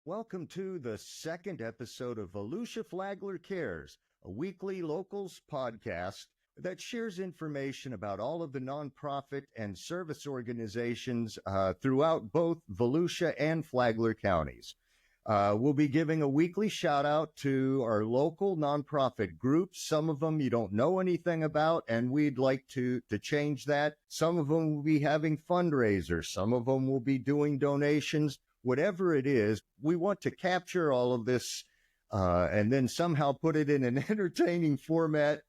Welcome to the second episode of Volusia Flagler Cares, a weekly locals podcast that shares information about all of the nonprofit and service organizations throughout both Volusia and Flagler counties. We'll be giving a weekly shout out to our local nonprofit groups. Some of them you don't know anything about, and we'd like to change that. Some of them will be having fundraisers. Some of them will be doing donations. Whatever it is, we want to capture all of this and then somehow put it in an entertaining format.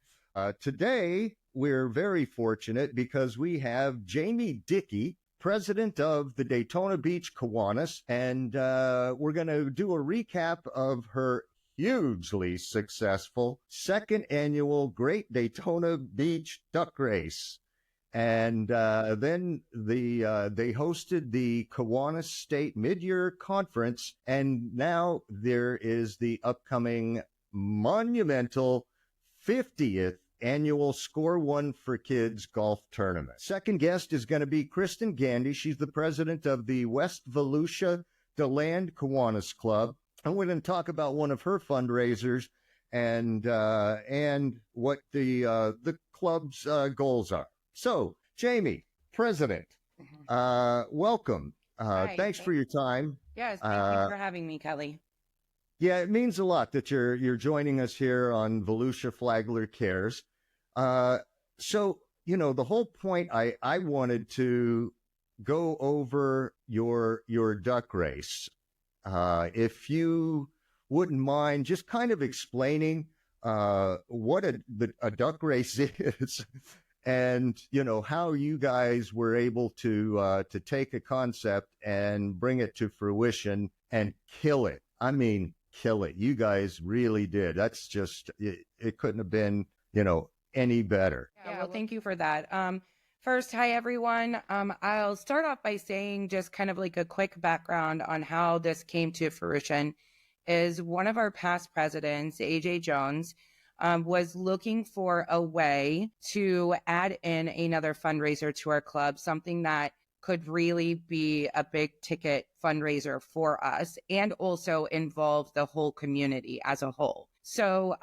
Today, we're very fortunate because we have Jayme Dickey, president of the Daytona Beach Kiwanis, and we're going to do a recap of her hugely successful second annual Great Daytona Beach Duck Race. And then they hosted the Kiwanis State Mid-Year Conference, and now there is the upcoming monumental 50th annual Score One for Kids golf tournament. Second guest is going to be Christen Gandy. She's the president of the West Volusia DeLand Kiwanis Club. And we're going to talk about one of her fundraisers and what the club's goals are. So, Jayme, president, welcome. Thanks for your time. Yes, thank you for having me, Kelly. Yeah, it means a lot that you're joining us here on Volusia Flagler Cares. So, the whole point I wanted to go over your duck race. If you wouldn't mind just kind of explaining what a duck race is. And, how you guys were able to take a concept and bring it to fruition and kill it. I mean, kill it. You guys really did. That's just, it couldn't have been, any better. Yeah, well, thank you for that. First, hi, everyone. I'll start off by saying just kind of like a quick background on how this came to fruition is one of our past presidents, AJ Jones, was looking for a way to add in another fundraiser to our club, something that could really be a big ticket fundraiser for us and also involve the whole community as a whole. So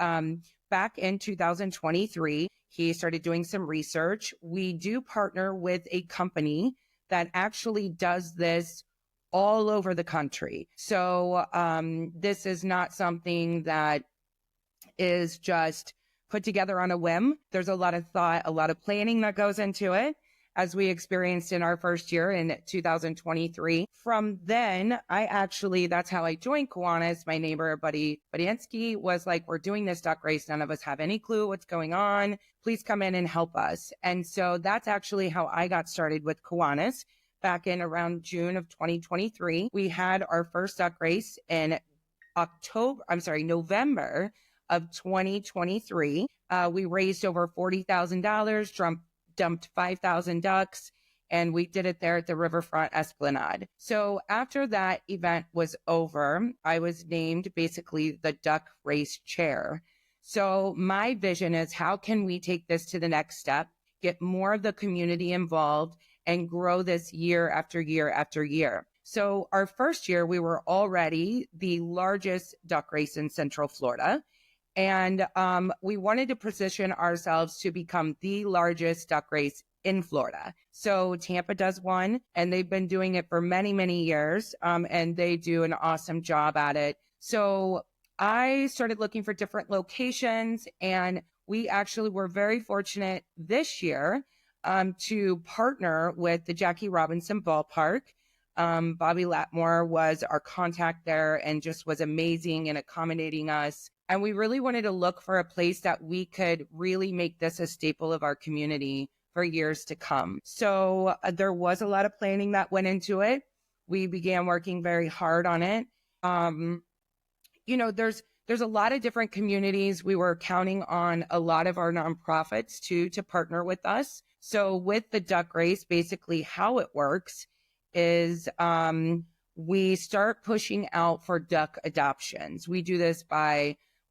back in 2023, he started doing some research. We do partner with a company that actually does this all over the country. So this is not something that is just put together on a whim. There's a lot of thought, a lot of planning that goes into it, as we experienced in our first year in 2023. From then, that's how I joined Kiwanis. My neighbor, Buddy Badinsky, was like, we're doing this duck race. None of us have any clue what's going on. Please come in and help us. And so that's actually how I got started with Kiwanis back in around June of 2023. We had our first duck race in November of 2023. We raised over $40,000, dumped 5,000 ducks, and we did it there at the Riverfront Esplanade. So after that event was over, I was named basically the duck race chair. So my vision is, how can we take this to the next step, get more of the community involved, and grow this year after year after year? So our first year, we were already the largest duck race in Central Florida. And we wanted to position ourselves to become the largest duck race in Florida. So Tampa does one, and they've been doing it for many, many years, and they do an awesome job at it. So I started looking for different locations, and we actually were very fortunate this year to partner with the Jackie Robinson Ballpark. Bobby Latmore was our contact there and just was amazing in accommodating us. And we really wanted to look for a place that we could really make this a staple of our community for years to come. So there was a lot of planning that went into it. We began working very hard on it. There's a lot of different communities. We were counting on a lot of our nonprofits to partner with us. So with the duck race, basically how it works is we start pushing out for duck adoptions. We do this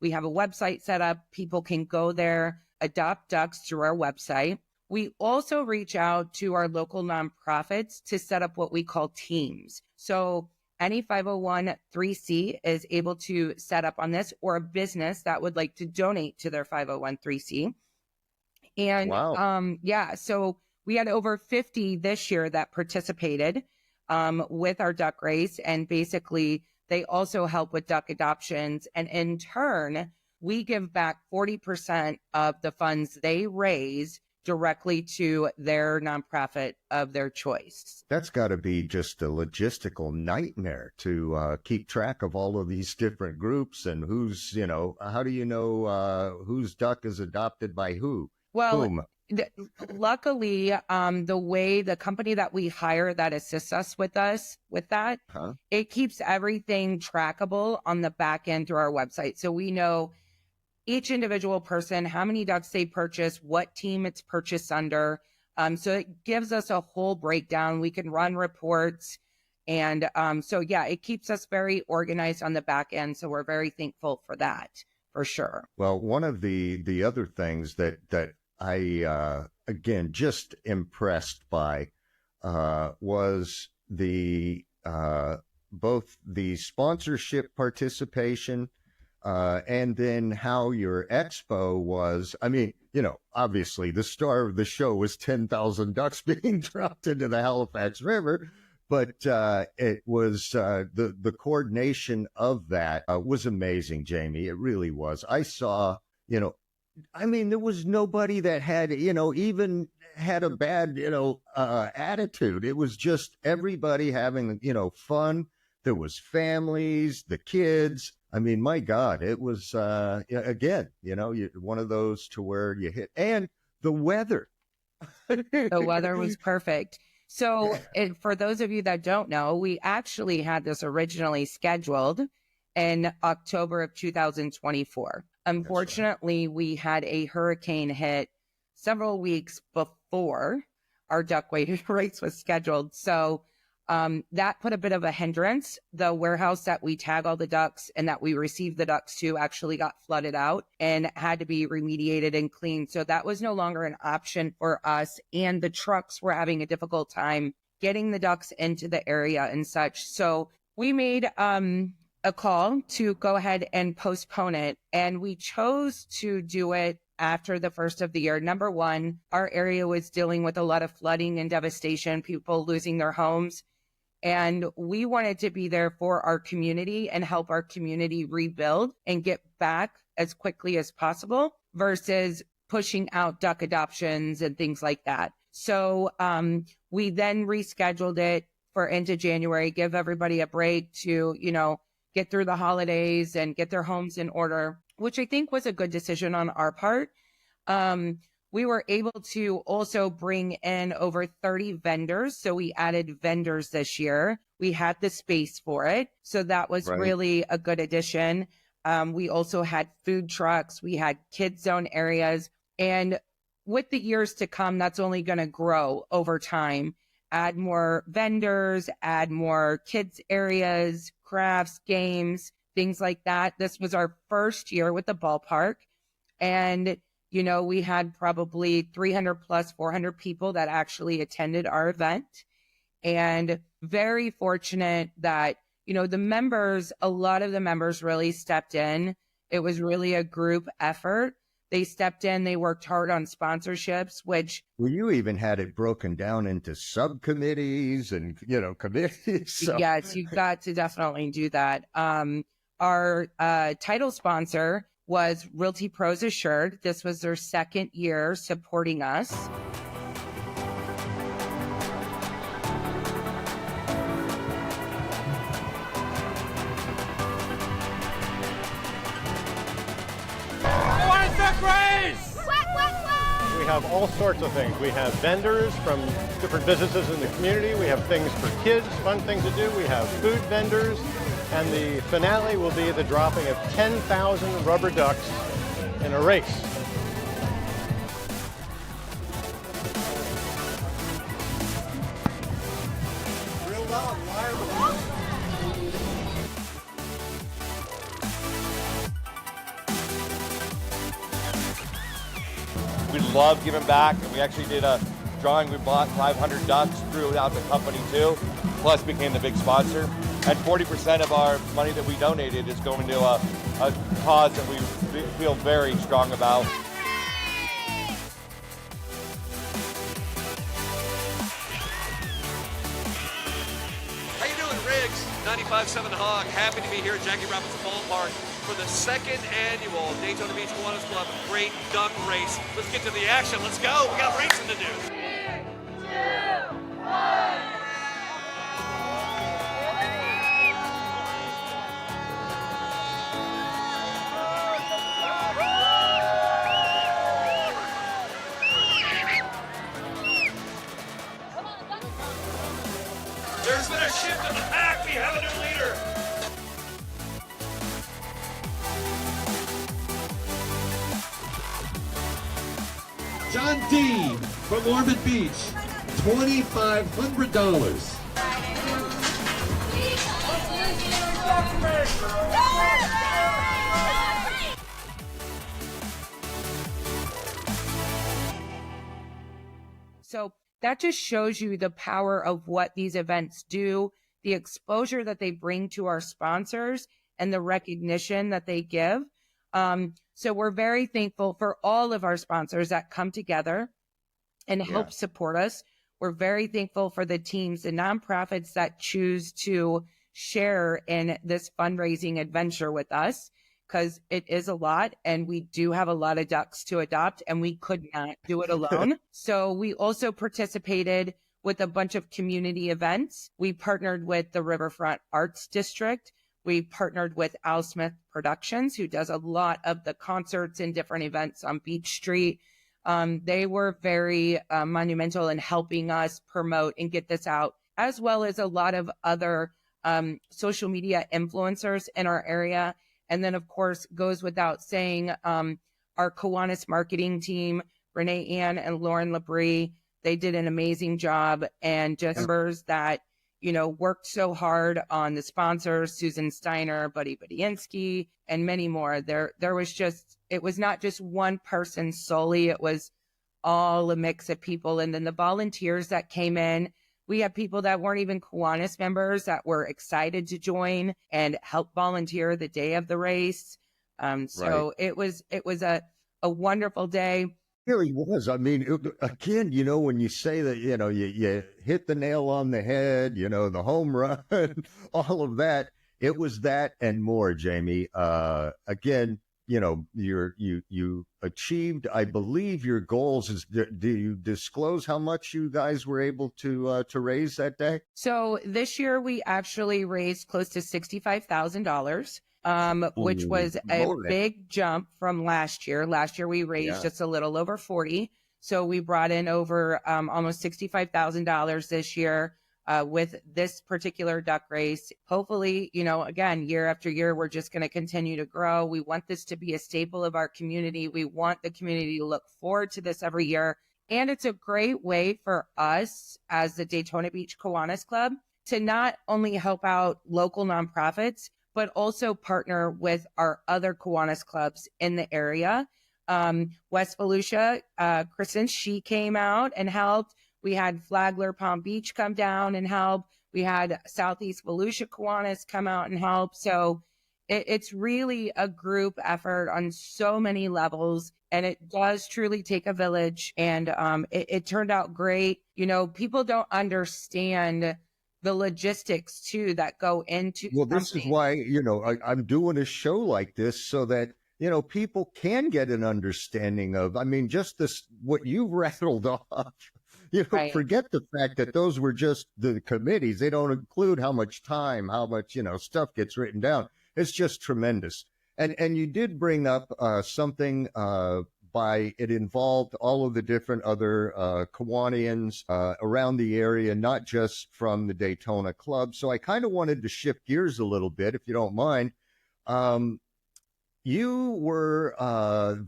we have a website set up. People can go there, adopt ducks through our website. We also reach out to our local nonprofits to set up what we call teams. So any 501(c) is able to set up on this, or a business that would like to donate to their 501(c). And Wow. so we had over 50 this year that participated with our duck race. And basically, they also help with duck adoptions. And in turn, we give back 40% of the funds they raise directly to their nonprofit of their choice. That's got to be just a logistical nightmare to keep track of all of these different groups and who's, how do you know whose duck is adopted by who? Well, Whom? luckily, the way the company that we hire that assists us with that, Huh? it keeps everything trackable on the back end through our website. So we know each individual person, how many ducks they purchase, what team it's purchased under. So it gives us a whole breakdown. We can run reports. And it keeps us very organized on the back end. So we're very thankful for that, for sure. Well, one of the other things that I, again, just impressed by was the both the sponsorship participation and then how your expo was. I mean, obviously the star of the show was 10,000 ducks being dropped into the Halifax River, but it was the coordination of that was amazing, Jayme. It really was. I saw, there was nobody that had, even had a bad, attitude. It was just everybody having, fun. There was families, the kids. I mean, my God, it was, again, one of those to where you hit. And the weather. The weather was perfect. So for those of you that don't know, we actually had this originally scheduled in October of 2024. Unfortunately, we had a hurricane hit several weeks before our duck race was scheduled. So that put a bit of a hindrance. The warehouse that we tag all the ducks and that we received the ducks to actually got flooded out and had to be remediated and cleaned. So that was no longer an option for us. And the trucks were having a difficult time getting the ducks into the area and such. So we made a call to go ahead and postpone it. And we chose to do it after the first of the year. Number one, our area was dealing with a lot of flooding and devastation, people losing their homes. And we wanted to be there for our community and help our community rebuild and get back as quickly as possible versus pushing out duck adoptions and things like that. So we then rescheduled it for into January, give everybody a break to, get through the holidays and get their homes in order, which I think was a good decision on our part. We were able to also bring in over 30 vendors. So we added vendors this year. We had the space for it. So that was really a good addition. We also had food trucks. We had kids zone areas. And with the years to come, that's only going to grow over time. Add more vendors, add more kids areas, crafts, games, things like that. This was our first year with the ballpark. And we had probably 300 plus 400 people that actually attended our event, and very fortunate that, a lot of the members really stepped in. It was really a group effort. They stepped in, they worked hard on sponsorships, which... Well, you even had it broken down into subcommittees and, committees. So. Yes, you've got to definitely do that. Our title sponsor was Realty Pros Assured. This was their second year supporting us. We have all sorts of things. We have vendors from different businesses in the community. We have things for kids, fun things to do. We have food vendors. And the finale will be the dropping of 10,000 rubber ducks in a race. Real loud, We love giving back, and we actually did a drawing. We bought 500 ducks, threw it out the company too, plus became the big sponsor. and 40% of our money that we donated is going to a cause that we feel very strong about. How you doing, Riggs? 95.7 Hog. Happy to be here at Jackie Robinson Ballpark for the second annual Daytona Beach Kiwanis Club Great Duck Race. Let's get to the action. Let's go. We got racing to do. 3, 2, 1. There's been a shift in the pack. We have a new leader. John Dean from Ormond Beach, $2,500. So that just shows you the power of what these events do, the exposure that they bring to our sponsors, and the recognition that they give. So we're very thankful for all of our sponsors that come together and help support us. We're very thankful for the teams and nonprofits that choose to share in this fundraising adventure with us, because it is a lot and we do have a lot of ducks to adopt and we could not do it alone. So we also participated with a bunch of community events. We partnered with the Riverfront Arts District. We partnered with Al Smith Productions, who does a lot of the concerts and different events on Beach Street. They were very monumental in helping us promote and get this out, as well as a lot of other social media influencers in our area. And then, of course, goes without saying, our Kiwanis marketing team, Renee Ann and Lauren Labrie, they did an amazing job. And just members that, worked so hard on the sponsors, Susan Steiner, Buddy Budiansky, and many more. There was it was not just one person solely. It was all a mix of people. And then the volunteers that came in, we had people that weren't even Kiwanis members that were excited to join and help volunteer the day of the race. It was a wonderful day. It really was. I mean, again, when you say that, you hit the nail on the head, the home run, all of that, it was that and more, Jayme. Again, you achieved, I believe, your goals. Do you disclose how much you guys were able to raise that day? So this year we actually raised close to $65,000. Which was a big jump from last year. Last year we raised just a little over 40. So we brought in over almost $65,000 this year with this particular duck race. Hopefully, again, year after year, we're just going to continue to grow. We want this to be a staple of our community. We want the community to look forward to this every year. And it's a great way for us as the Daytona Beach Kiwanis Club to not only help out local nonprofits, but also partner with our other Kiwanis clubs in the area. West Volusia, Christen, she came out and helped. We had Flagler Palm Beach come down and help. We had Southeast Volusia Kiwanis come out and help. So it's really a group effort on so many levels, and it does truly take a village. And it turned out great. People don't understand the logistics too that go into this is why I'm doing a show like this, so that people can get an understanding of, just this, what you rattled off. Right. Forget the fact that those were just the committees. They don't include how much time, how much stuff gets written down. It's just tremendous. And you did bring up something it involved all of the different other Kiwanians around the area, not just from the Daytona Club. So I kind of wanted to shift gears a little bit, if you don't mind. You were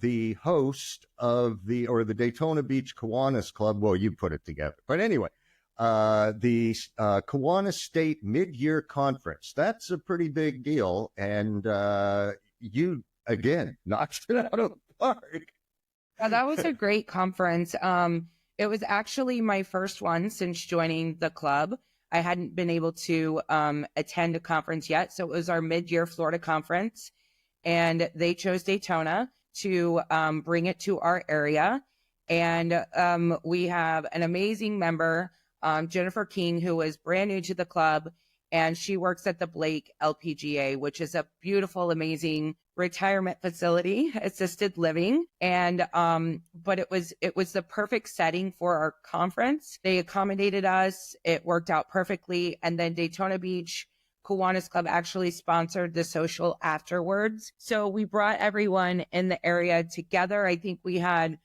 the host of the Daytona Beach Kiwanis Club. Well, you put it together. But anyway, the Kiwanis State Mid-Year Conference. That's a pretty big deal. And you, again, knocked it out of the park. Yeah, that was a great conference. It was actually my first one since joining the club. I hadn't been able to attend a conference yet. So it was our mid-year Florida conference, and they chose Daytona to bring it to our area. And we have an amazing member, Jennifer King, who is brand new to the club, and she works at the Blake LPGA, which is a beautiful, amazing retirement facility, assisted living. And but it was the perfect setting for our conference. They accommodated us. It worked out perfectly. And then Daytona Beach Kiwanis Club actually sponsored the social afterwards. So we brought everyone in the area together. I think we had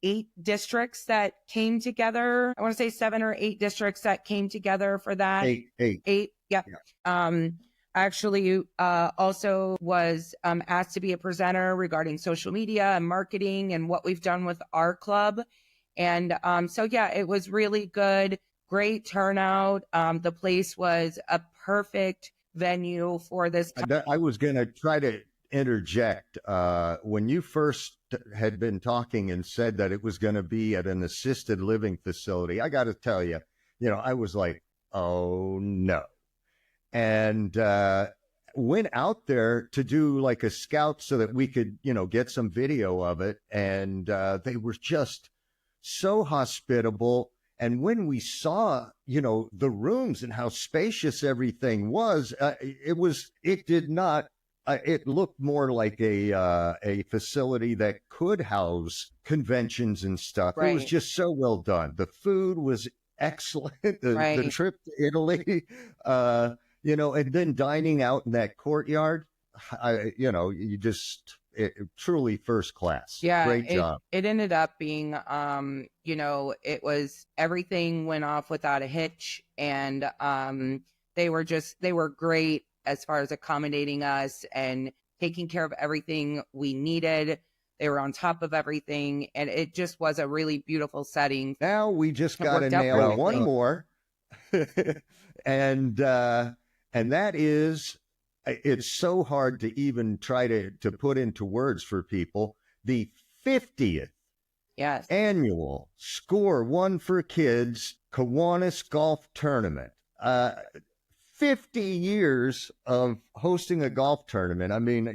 8 districts that came together. I want to say 7 or 8 districts that came together for that. 8. Yep. Yeah. Actually, also was asked to be a presenter regarding social media and marketing and what we've done with our club. And so, yeah, it was really good. Great turnout. The place was a perfect venue for this. I was going to try to interject. When you first had been talking and said that it was going to be at an assisted living facility, I got to tell you, I was like, oh no. And went out there to do like a scout so that we could, get some video of it. And they were just so hospitable. And when we saw, the rooms and how spacious everything was, it looked more like a facility that could house conventions and stuff. Right. It was just so well done. The food was excellent. The trip to Italy, and then dining out in that courtyard, truly first class. Yeah. Great job. It ended up being, it was, everything went off without a hitch, and they were great as far as accommodating us and taking care of everything we needed. They were on top of everything, and it just was a really beautiful setting. Now we just got to nail one more. and that is, it's so hard to even try to put into words for people, the 50th annual Score One for Kids Kiwanis Golf Tournament. 50 years of hosting a golf tournament. I mean,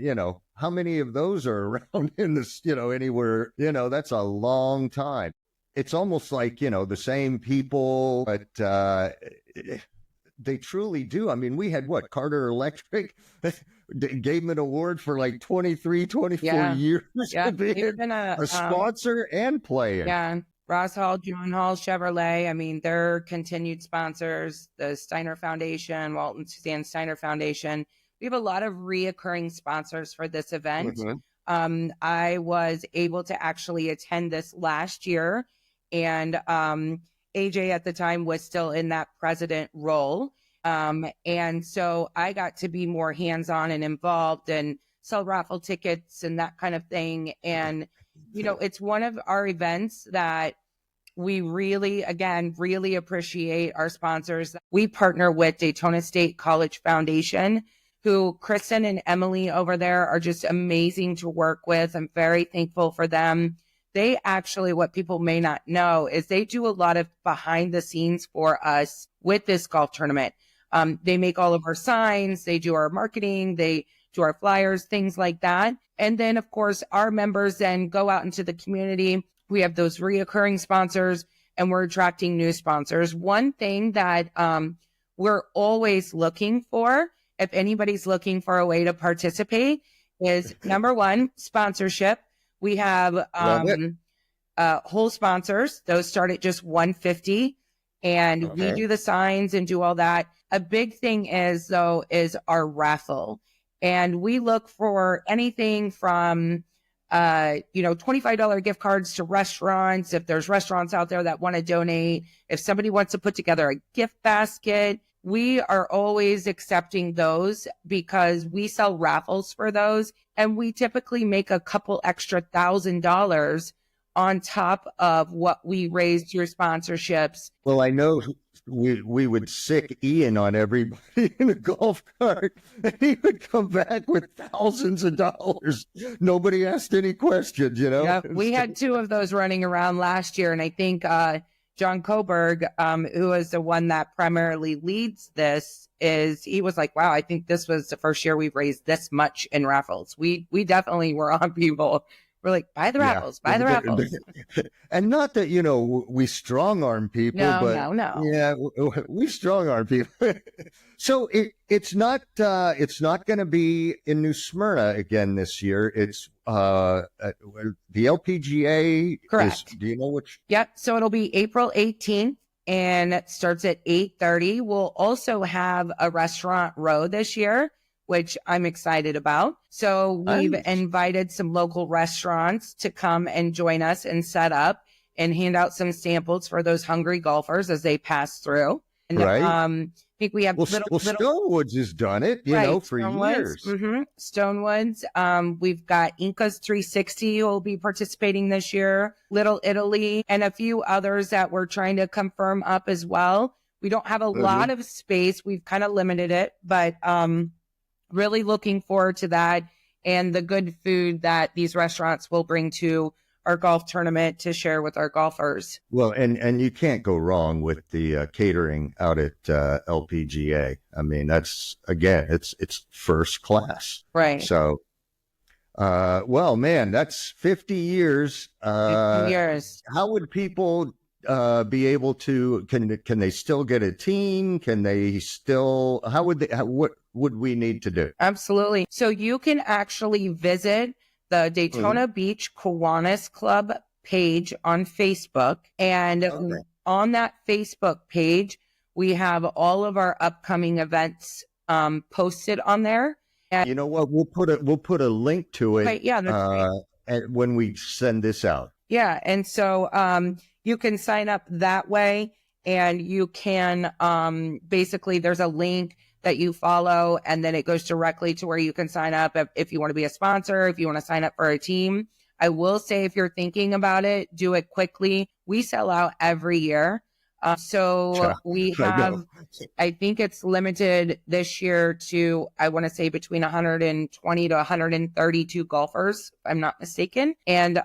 how many of those are around in this, anywhere, that's a long time. It's almost like, the same people, but they truly do. I mean, we had Carter Electric gave him an award for like 23, 24 years of being a sponsor and player. Yeah. Ross Hall, John Hall, Chevrolet. I mean, they're continued sponsors. The Steiner Foundation, Walton Suzanne Steiner Foundation. We have a lot of reoccurring sponsors for this event. Mm-hmm. I was able to actually attend this last year, and AJ at the time was still in that president role. And so I got to be more hands-on and involved and sell raffle tickets and that kind of thing. And it's one of our events that we really appreciate our sponsors. We partner with Daytona State College Foundation, who Christen and Emily over there are just amazing to work with. I'm very thankful for them. They actually, what people may not know is they do a lot of behind the scenes for us with this golf tournament. They make all of our signs, they do our marketing, they do our flyers, things like that. And then, of course, our members then go out into the community. We have those reoccurring sponsors, and we're attracting new sponsors. One thing that we're always looking for, if anybody's looking for a way to participate, is number one, sponsorship. We have whole sponsors. Those start at just $150, and we do the signs and do all that. A big thing is our raffle. And we look for anything from, $25 gift cards to restaurants. If there's restaurants out there that want to donate, if somebody wants to put together a gift basket, we are always accepting those because we sell raffles for those. And we typically make a couple extra $1,000 on top of what we raised through sponsorships. Well, I know we would sick Ian on everybody in a golf cart, and he would come back with thousands of dollars. Nobody asked any questions, Yeah, we had 2 of those running around last year, and I think John Coburg, who is the one that primarily leads this, he was like, wow, I think this was the first year we've raised this much in raffles. We definitely were on people. We're like, buy the raffles, buy the raffles. And not that, we strong arm people, No. Yeah, we strong arm people. So it's not going to be in New Smyrna again this year. It's the LPGA. Correct. Do you know which? Yep. So it'll be April 18th and it starts at 8:30. We'll also have a restaurant row this year, which I'm excited about. So we've invited some local restaurants to come and join us and set up and hand out some samples for those hungry golfers as they pass through. And, right. I think we have Stonewoods has done it, for years. Mm-hmm. Stonewoods. We've got Inca's 360 who will be participating this year, Little Italy, and a few others that we're trying to confirm up as well. We don't have a lot of space. We've kind of limited it, but really looking forward to that and the good food that these restaurants will bring to our golf tournament to share with our golfers. Well, and you can't go wrong with the catering out at LPGA. I mean, that's, again, it's first class. Right. So, well, man, that's 50 years. 50 years. How would people be able to, can they still get a team? Can they still, what would we need to do? Absolutely. So you can actually visit the Daytona Beach Kiwanis Club page on Facebook. And on that Facebook page, we have all of our upcoming events posted on there. And you know what? We'll put a link to it. right, yeah, that's right. When we send this out. Yeah. And so you can sign up that way, and you can basically, there's a link that you follow, and then it goes directly to where you can sign up if you want to be a sponsor, if you want to sign up for a team. I will say, if you're thinking about it, do it quickly. We sell out every year. We have, I think it's limited this year to, I want to say between 120 to 132 golfers, if I'm not mistaken. And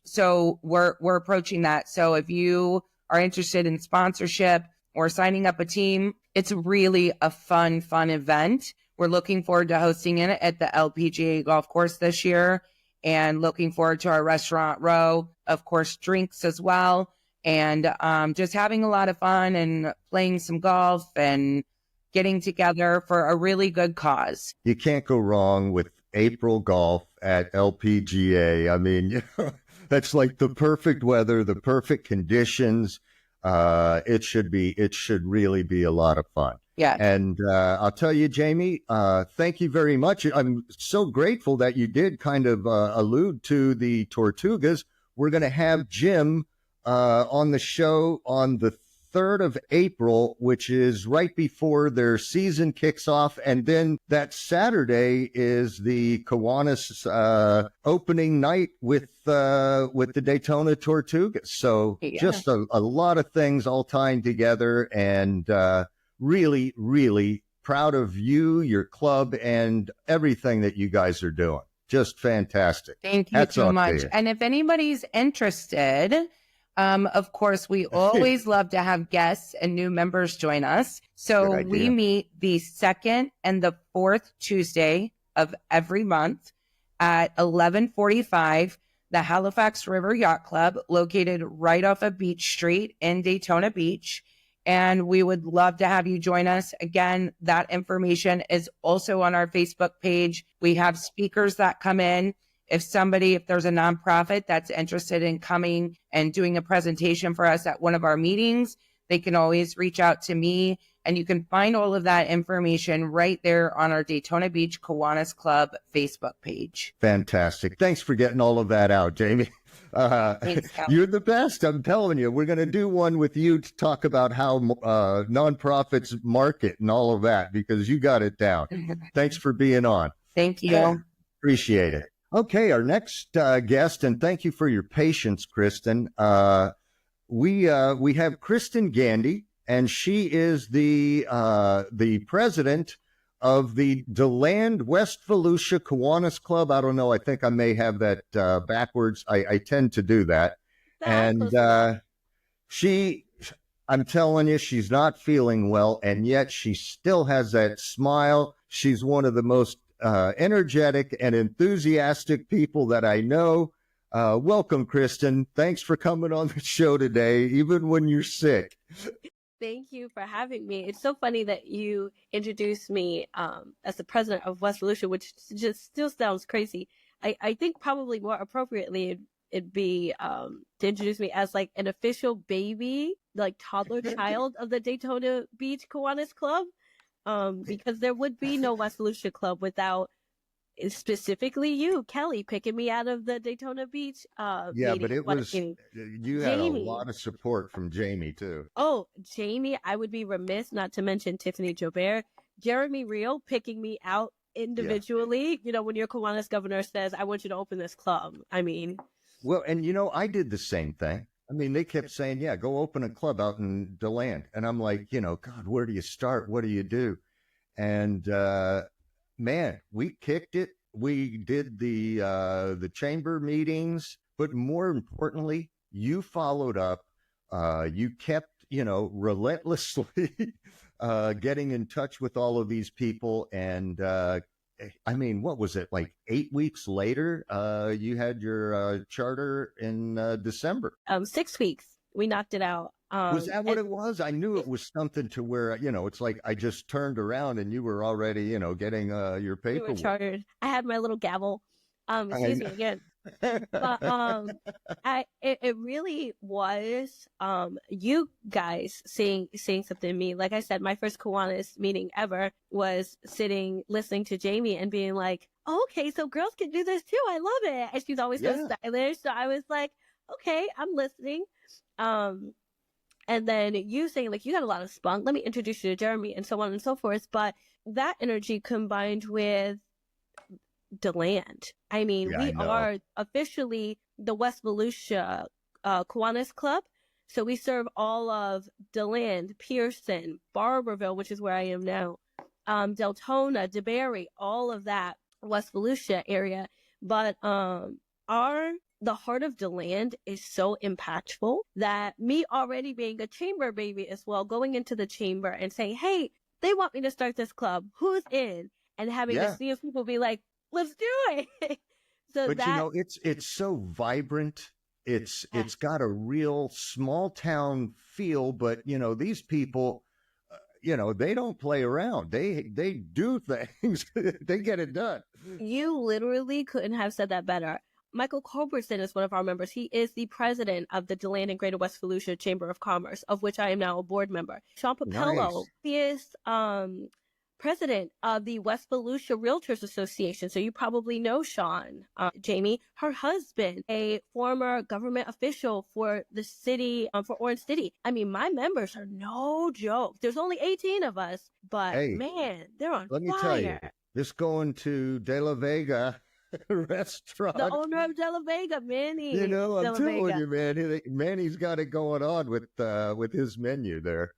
so we're approaching that. So if you are interested in sponsorship or signing up a team, it's really a fun event. We're looking forward to hosting it at the LPGA golf course this year, and looking forward to our restaurant row, of course, drinks as well. And just having a lot of fun and playing some golf and getting together for a really good cause. You can't go wrong with April golf at LPGA. I mean, that's like the perfect weather, the perfect conditions. It should really be a lot of fun. Yeah. And I'll tell you, Jayme, thank you very much. I'm so grateful that you did kind of allude to the Tortugas. We're going to have Jim on the show on the 3rd of April, which is right before their season kicks off. And then that Saturday is the Kiwanis opening night with the Daytona Tortugas. So just a lot of things all tying together, and really, really proud of you, your club, and everything that you guys are doing. Just fantastic. Thank you so much. And if anybody's interested, of course, we always love to have guests and new members join us. So we meet the 2nd and the 4th Tuesday of every month at 11:45, the Halifax River Yacht Club, located right off of Beach Street in Daytona Beach. And we would love to have you join us. Again, that information is also on our Facebook page. We have speakers that come in. If there's a nonprofit that's interested in coming and doing a presentation for us at one of our meetings, they can always reach out to me, and you can find all of that information right there on our Daytona Beach Kiwanis Club Facebook page. Fantastic. Thanks for getting all of that out, Jayme. Thanks, you're the best. I'm telling you, we're going to do one with you to talk about how nonprofits market and all of that, because you got it down. Thanks for being on. Thank you. Appreciate it. Okay, our next guest, and thank you for your patience, Christen. We have Christen Gandy, and she is the president of the DeLand West Volusia Kiwanis Club. I don't know. I think I may have that backwards. I tend to do that. And she I'm telling you, she's not feeling well, and yet she still has that smile. She's one of the most energetic and enthusiastic people that I know. Welcome, Christen. Thanks for coming on the show today, even when you're sick. Thank you for having me. It's so funny that you introduced me as the president of West Volusia, which just still sounds crazy. I think probably more appropriately it'd be to introduce me as like an official baby, like toddler child of the Daytona Beach Kiwanis Club, because there would be no West Volusia Club without specifically you, Kelly, picking me out of the Daytona Beach meeting. But it was, you had Jayme. a lot of support from Jayme, too. Oh, Jayme, I would be remiss not to mention Tiffany Jobert, Jeremy Reel picking me out individually. You know, when your Kiwanis governor says, I want you to open this club. I mean. Well, and I did the same thing. I mean, they kept saying, yeah, go open a club out in DeLand. And I'm like, God, where do you start? What do you do? And, man, we kicked it. We did the chamber meetings, but more importantly, you followed up. You kept, relentlessly getting in touch with all of these people. And I mean, what was it, like 8 weeks later? You had your charter in December. 6 weeks. We knocked it out. Was that what it was? I knew it was something to where, it's like I just turned around and you were already, getting your paperwork. We were chartered. I had my little gavel. Excuse me again. But it really was you guys saying something to me. Like I said, my first Kiwanis meeting ever was sitting listening to Jayme and being like, oh, okay, so girls can do this too. I love it. And she's always so stylish. So I was like, okay, I'm listening. And then you saying like, you got a lot of spunk. Let me introduce you to Jeremy and so on and so forth. But that energy combined with DeLand. I mean, we are officially the West Volusia Kiwanis Club. So we serve all of DeLand, Pearson, Barberville, which is where I am now, Deltona, DeBerry, all of that West Volusia area. But the heart of DeLand is so impactful that me already being a chamber baby as well, going into the chamber and saying, hey, they want me to start this club. Who's in? And having to see people be like, let's do it. But it's so vibrant. It's got a real small town feel, but these people, they don't play around. They do things. They get it done. You literally couldn't have said that better. Michael Culbertson is one of our members. He is the president of the DeLand and Greater West Volusia Chamber of Commerce, of which I am now a board member. Sean Papello, he is president of the West Volusia Realtors Association. So you probably know Sean. Jayme, her husband, a former government official for the city, for Orange City. I mean, my members are no joke. There's only 18 of us, but man, they're on fire. Let me tell you, this going to De La Vega restaurant. The owner of De La Vega, Manny. I'm telling you, man, Manny's got it going on with his menu there.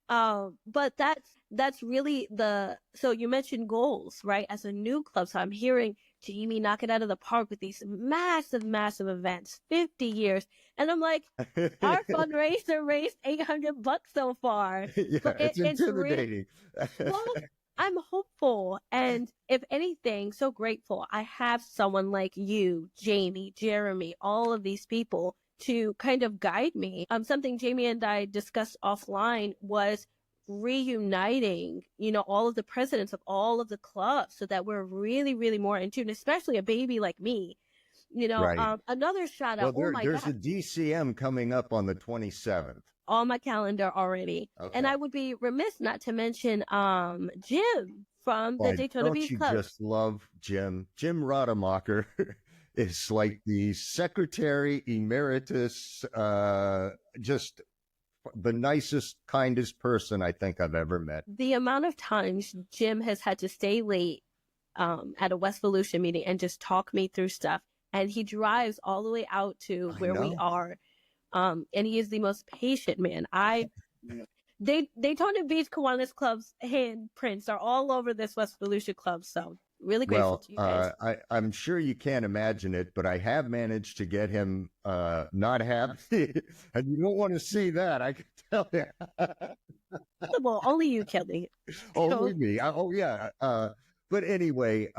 But that's really so you mentioned goals, right? As a new club. So I'm hearing Jayme knock it out of the park with these massive events, 50 years. And I'm like, our fundraiser raised $800 so far. Yeah, so it's intimidating. Well, I'm hopeful. And if anything, so grateful. I have someone like you, Jayme, Jeremy, all of these people to kind of guide me. Something Jayme and I discussed offline was reuniting, all of the presidents of all of the clubs so that we're really, really more in tune, especially a baby like me. Another shout out. Well, there's a DCM coming up on the 27th. On my calendar already. Okay. And I would be remiss not to mention Jim from the Daytona Beach Club. Don't you just love Jim? Jim Rademacher is like the secretary emeritus, just the nicest, kindest person I think I've ever met. The amount of times Jim has had to stay late at a West Volusia meeting and just talk me through stuff. And he drives all the way out to where we are. And he is the most patient man. Daytona Beach Kiwanis Club's handprints are all over this West Volusia club. So Really grateful Well, to you guys. I'm sure you can't imagine it, but I have managed to get him not happy. And you don't want to see that, I can tell you. Well, only you, Kelly. Only me. Oh, yeah. But anyway,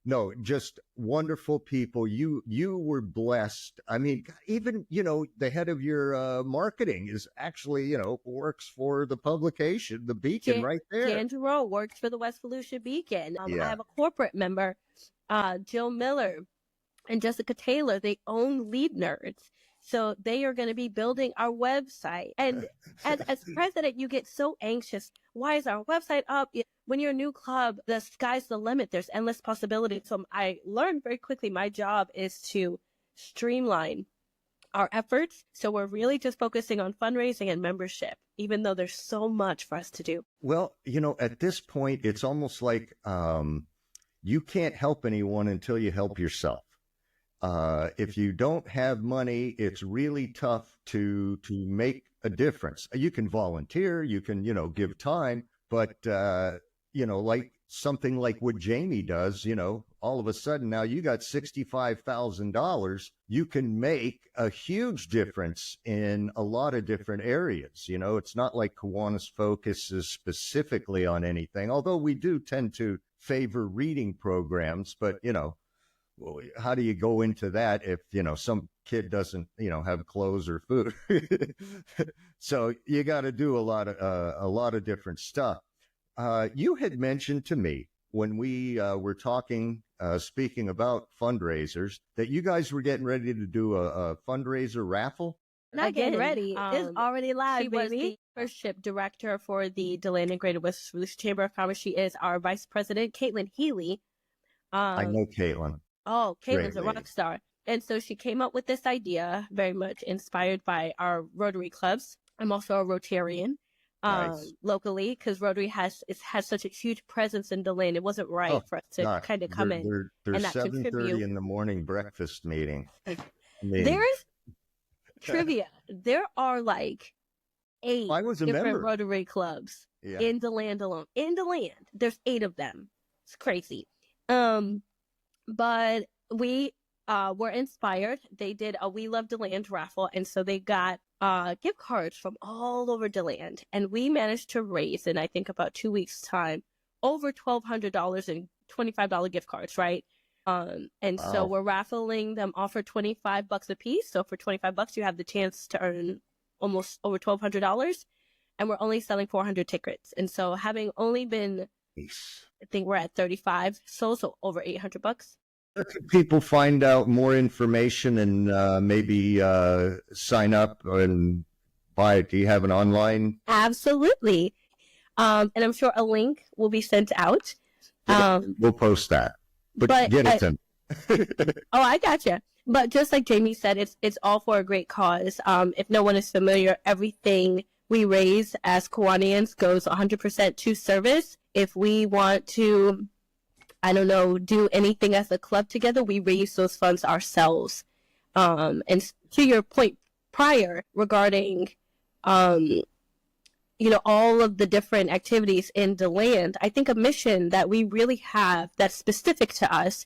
no, just wonderful people. You were blessed. I mean, even, the head of your marketing is actually, works for the publication, the Beacon right there. Jan Giroux works for the West Volusia Beacon. Yeah. I have a corporate member, Jill Miller and Jessica Taylor. They own Lead Nerds. So they are going to be building our website. And as president, you get so anxious. Why is our website up? When you're a new club, the sky's the limit. There's endless possibilities. So I learned very quickly my job is to streamline our efforts. So we're really just focusing on fundraising and membership, even though there's so much for us to do. Well, at this point, it's almost like you can't help anyone until you help yourself. If you don't have money, it's really tough to make a difference. You can volunteer, you can, give time, but, like something like what Jayme does, all of a sudden now you got $65,000, you can make a huge difference in a lot of different areas. It's not like Kiwanis focuses specifically on anything, although we do tend to favor reading programs, but, how do you go into that if, some kid doesn't, have clothes or food? So you got to do a lot of different stuff. You had mentioned to me when we were talking, speaking about fundraisers, that you guys were getting ready to do a fundraiser raffle. Not getting ready. It's already live, She baby. was the membership director for the DeLand and Greater West Volusia Chamber of Commerce. She is our vice president, Caitlin Healy. I know Caitlin. Oh, Caitlin's a Great rock star. And so she came up with this idea, very much inspired by our Rotary clubs. I'm also a Rotarian Nice. locally because Rotary has such a huge presence in DeLand. It wasn't right for us to kind of come in There's and not 7:30 contribute. in the morning breakfast meeting. There is trivia. There are like 8 I was a different member. Rotary clubs Yeah. in DeLand alone. In DeLand, there's 8 of them. It's crazy. But we were inspired. They did a We Love DeLand raffle, and so they got gift cards from all over DeLand, and we managed to raise in I think about 2 weeks' time over $1,200 in $25 gift cards, right? And so we're raffling them off for $25 a piece. So for $25, you have the chance to earn almost over $1,200, and we're only selling 400 tickets. And so having only been, I think we're at 35, so over $800. Where can people find out more information and maybe sign up and buy it? Do you have an online? Absolutely. And I'm sure a link will be sent out. We'll post that. But get it to me. Oh, I gotcha. But just like Jayme said, it's all for a great cause. If no one is familiar, everything we raise as Kiwanians goes 100% to service. If we want to, I don't know, do anything as a club together, we raise those funds ourselves. And to your point prior regarding, all of the different activities in DeLand, I think a mission that we really have that's specific to us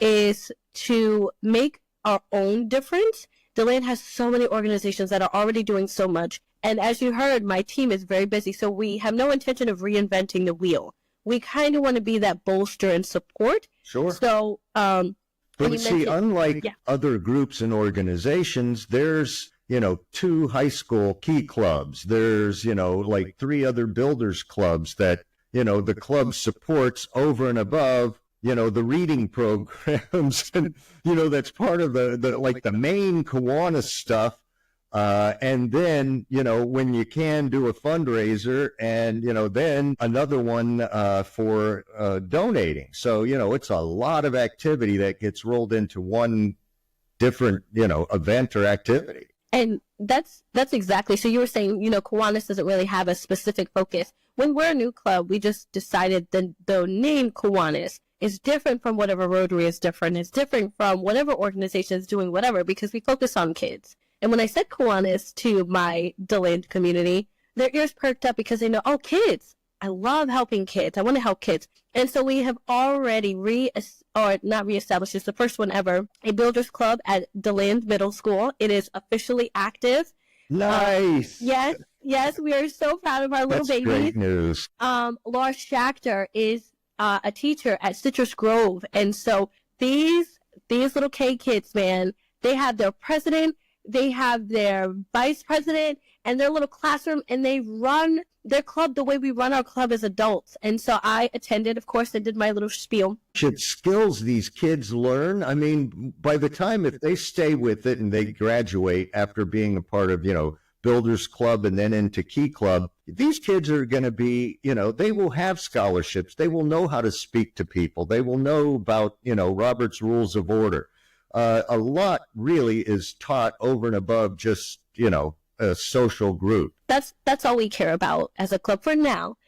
is to make our own difference. DeLand has so many organizations that are already doing so much. And as you heard, my team is very busy, so we have no intention of reinventing the wheel. We kind of want to be that bolster and support. Sure. So, but see, unlike other groups and organizations, there's, 2 high school key clubs. There's, like 3 other builders clubs that, the club supports over and above, the reading programs. And, that's part of the main Kiwanis stuff. And then, when you can do a fundraiser and, then another one for donating. So, it's a lot of activity that gets rolled into one different, event or activity. And that's exactly. So you were saying, Kiwanis doesn't really have a specific focus. When we're a new club, we just decided the name Kiwanis is different from whatever Rotary is different. It's different from whatever organization is doing whatever because we focus on kids. And when I said Kiwanis to my DeLand community, their ears perked up because they know, oh, kids. I love helping kids. I want to help kids. And so we have already not reestablished, it's the first one ever, a Builders Club at DeLand Middle School. It is officially active. Nice. Yes, we are so proud of our little That's babies. great news. Laura Schachter is a teacher at Citrus Grove. And so these little K kids, man, they have their president, they have their vice president, and their little classroom, and they run their club the way we run our club as adults. And so I attended, of course, I did my little spiel. Skills these kids learn. I mean, by the time, if they stay with it and they graduate after being a part of, Builders Club and then into Key Club, these kids are going to be, they will have scholarships. They will know how to speak to people. They will know about, Robert's Rules of Order. A lot really is taught over and above just, a social group. That's all we care about as a club for now.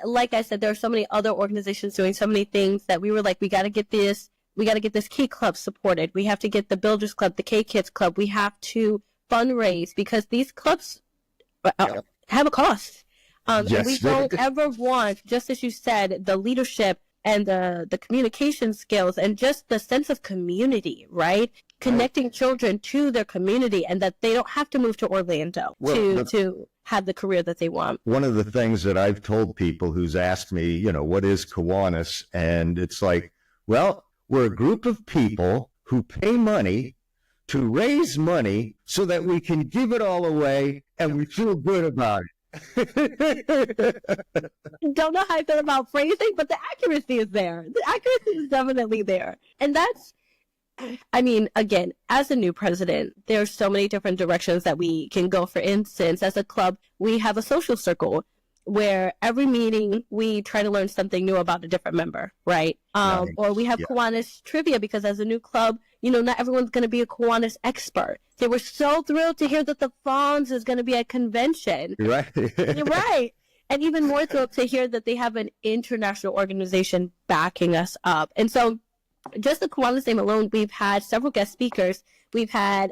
Like I said, there are so many other organizations doing so many things that we were like, we got to get this Key Club supported. We have to get the Builders Club, the K Kids Club. We have to fundraise because these clubs have a cost. And we don't ever want, just as you said, the leadership and the communication skills and just the sense of community, right? Connecting children to their community and that they don't have to move to Orlando to have the career that they want. One of the things that I've told people who's asked me, what is Kiwanis? And it's like, well, we're a group of people who pay money to raise money so that we can give it all away and we feel good about it. Don't know how I feel about phrasing, but the accuracy is there. The accuracy is definitely there. And that's, I mean, again, as a new president, there's so many different directions that we can go. For instance, as a club, we have a social circle where every meeting we try to learn something new about a different member, right? Or we have Kiwanis trivia because as a new club, not everyone's going to be a Kiwanis expert. They were so thrilled to hear that the Fonz is going to be at convention. Right. Right. And even more thrilled to hear that they have an international organization backing us up. And so just the Kiwanis name alone, we've had several guest speakers. We've had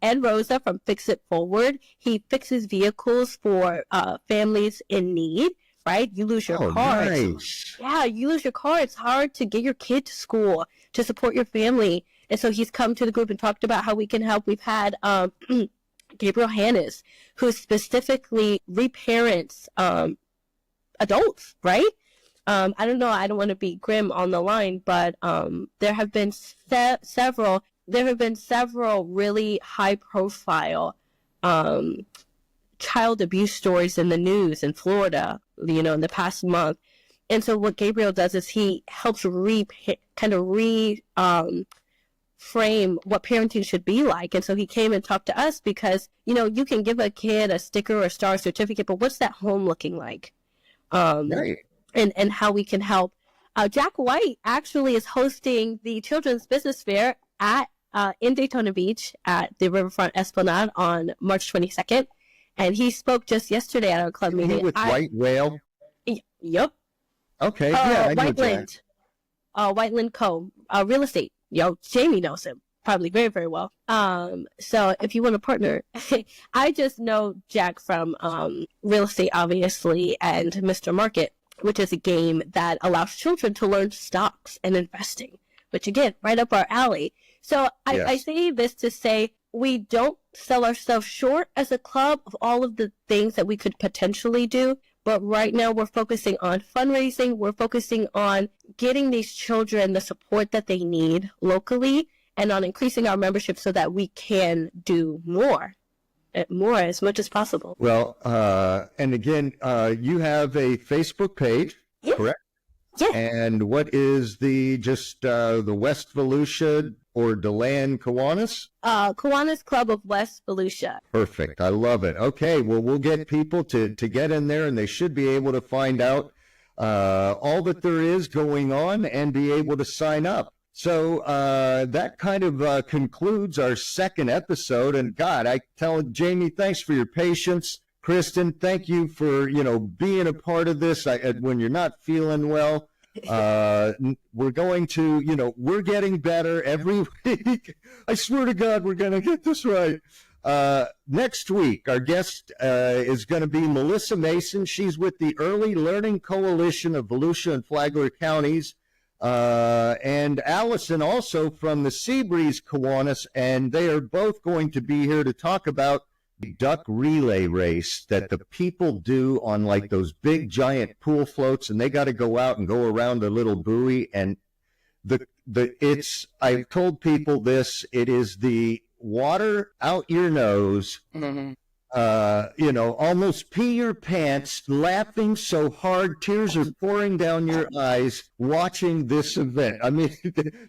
Ed Rosa from Fix It Forward. He fixes vehicles for families in need, right? You lose your car. Nice. Yeah, you lose your car. It's hard to get your kid to school, to support your family. And so he's come to the group and talked about how we can help. We've had Gabriel Hannes, who specifically reparents adults, right? I don't know. I don't want to be grim on the line, but there have been several really high-profile child abuse stories in the news in Florida, in the past month. And so what Gabriel does is he helps frame what parenting should be like. And so he came and talked to us because, you can give a kid a sticker or a star certificate, but what's that home looking like? Right. And how we can help. Jack White actually is hosting the Children's Business Fair in Daytona Beach at the Riverfront Esplanade on March 22nd. And he spoke just yesterday at our club meeting. With White Whale? Yep. Okay, yeah, I know Whiteland. Whiteland Co. Real estate. Jayme knows him probably very, very well. So if you want to partner, I just know Jack from real estate, obviously, and Mr. Market, which is a game that allows children to learn stocks and investing, which again, right up our alley. So I say this to say we don't sell ourselves short as a club of all of the things that we could potentially do. But right now we're focusing on fundraising. We're focusing on getting these children the support that they need locally and on increasing our membership so that we can do more as much as possible. Well, and again, you have a Facebook page, correct? Yeah. And what is the West Volusia or DeLand Kiwanis? Kiwanis Club of West Volusia. Perfect. I love it. Okay. Well, we'll get people to get in there and they should be able to find out all that there is going on and be able to sign up. So that kind of concludes our second episode. And God, I tell Jayme, thanks for your patience. Christen, thank you for, being a part of this. When you're not feeling well, we're going to, we're getting better every week. I swear to God, we're going to get this right. Next week, our guest is going to be Melissa Mason. She's with the Early Learning Coalition of Volusia and Flagler counties. And Allison also from the Seabreeze Kiwanis, and they are both going to be here to talk about the duck relay race that the people do on like those big giant pool floats, and they got to go out and go around a little buoy. And I've told people this, it is the water out your nose, almost pee your pants, laughing so hard, tears are pouring down your eyes watching this event. I mean,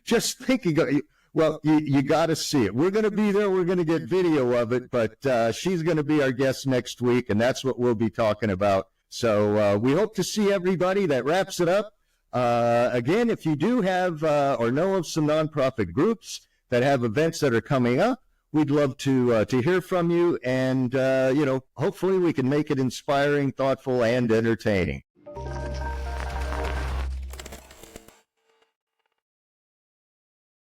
just thinking of it. Well, you got to see it. We're going to be there. We're going to get video of it, but she's going to be our guest next week, and that's what we'll be talking about. So we hope to see everybody. That wraps it up. Again, if you do have or know of some nonprofit groups that have events that are coming up, we'd love to hear from you, and hopefully we can make it inspiring, thoughtful, and entertaining.